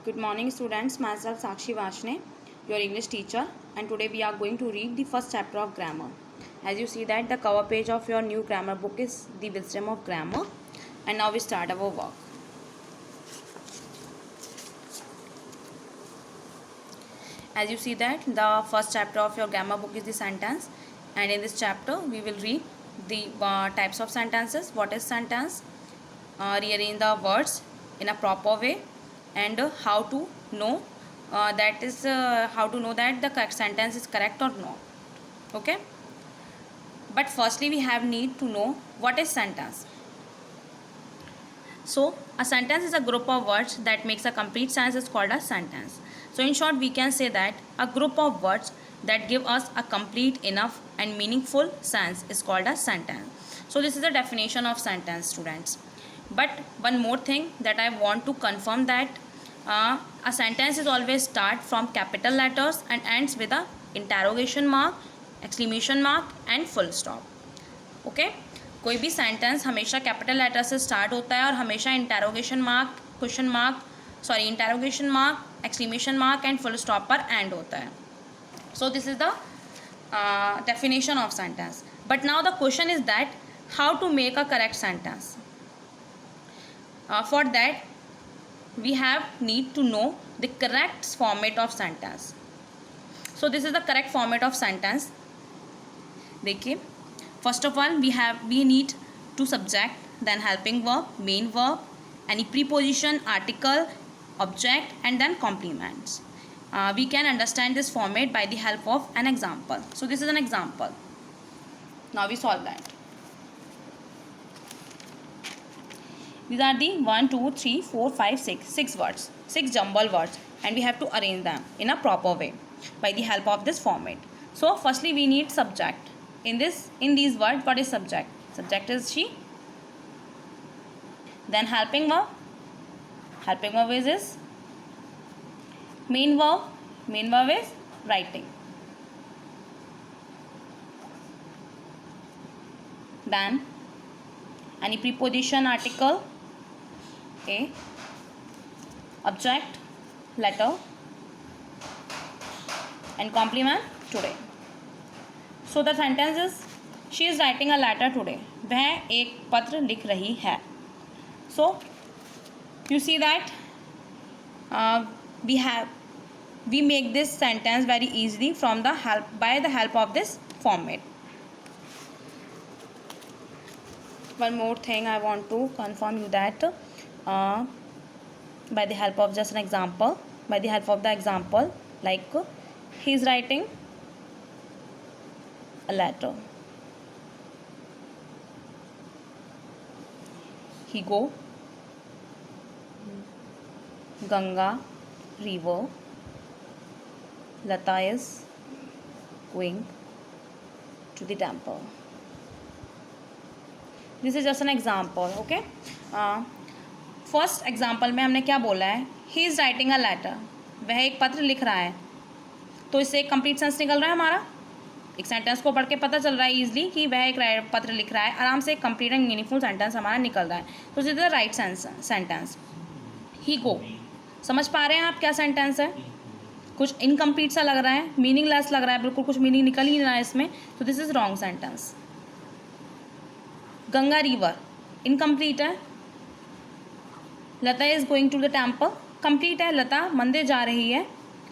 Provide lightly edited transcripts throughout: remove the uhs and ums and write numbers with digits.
Good morning students, myself Sakshi Vashne, your English teacher, and today we are going to read the first chapter of grammar. As you see that the cover page of your new grammar book is The Wisdom of Grammar, and now we start our work. As you see that the first chapter of your grammar book is the sentence, and in this chapter we will read the types of sentences, what is sentence, rearrange the words in a proper way, and how to know how to know that the correct sentence is correct or not. Okay, but firstly we have need to know what is sentence. So a sentence is a group of words that makes a complete sentence is called a sentence. So in short we can say that a group of words that give us a complete, enough and meaningful sentence is called a sentence. So this is the definition of sentence, students. But one more thing that I want to confirm that a sentence is always start from capital letters and ends with a interrogation mark, exclamation mark and full stop. Okay कोई भी sentence हमेशा capital letter से start होता है और हमेशा interrogation mark, question mark, interrogation mark, exclamation mark and full stop पर and होता है. So this is the definition of sentence. But now the question is that how to make a correct sentence. For that we have need to know the correct format of sentence. So this is the correct format of sentence. देखिए, first of all we need to subject, then helping verb, main verb, any preposition, article, object and then complements. We can understand this format by the help of an example. So this is an example. Now we solve that. These are the 1 2 3 4 5 6 words, 6 jumble words, and we have to arrange them in a proper way by the help of this format. So firstly we need subject. In these words, what is subject? Subject is she. Then helping verb. Helping verb is this. Main verb. Main verb is writing. Then any preposition, article, a, object, letter and complement today. So the sentence is she is writing a letter today. वह एक पत्र लिख रही है. So you see that we make this sentence very easily by the help of this format. One more thing I want to confirm you that by the help of just an example, by the help of the example, like he is writing a letter. He go Ganga river. Lata is going to the temple. This is just an example. Okay. First example में हमने क्या बोला है? He is writing a letter. वह एक पत्र लिख रहा है. तो इससे एक कंप्लीट सेंस निकल रहा है हमारा. एक सेंटेंस को पढ़ के पता चल रहा है ईजिली कि वह एक पत्र लिख रहा है. आराम से एक कंप्लीट एंड मीनिंगफुल सेंटेंस हमारा निकल रहा है. तो this is the right sentence. He go. समझ पा रहे हैं आप क्या सेंटेंस है? कुछ इनकम्प्लीट सा लग रहा है, मीनिंगलेस लग रहा है, बिल्कुल कुछ मीनिंग निकल ही नहीं रहा है इसमें. तो this is wrong sentence. Ganga river incomplete है. Lata is going to the temple complete है. लता मंदिर जा रही है.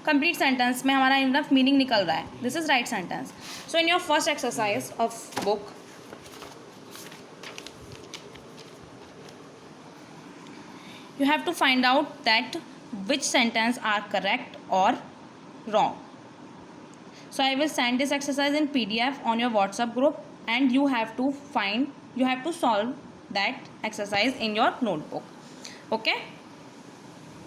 कंप्लीट सेंटेंस में हमारा इनफ मीनिंग निकल रहा है. This is right sentence. So in your first exercise of book you have to find out that which sentence are correct or wrong. So I will send this exercise in PDF on your WhatsApp group and you have to solve that exercise in your notebook. Okay.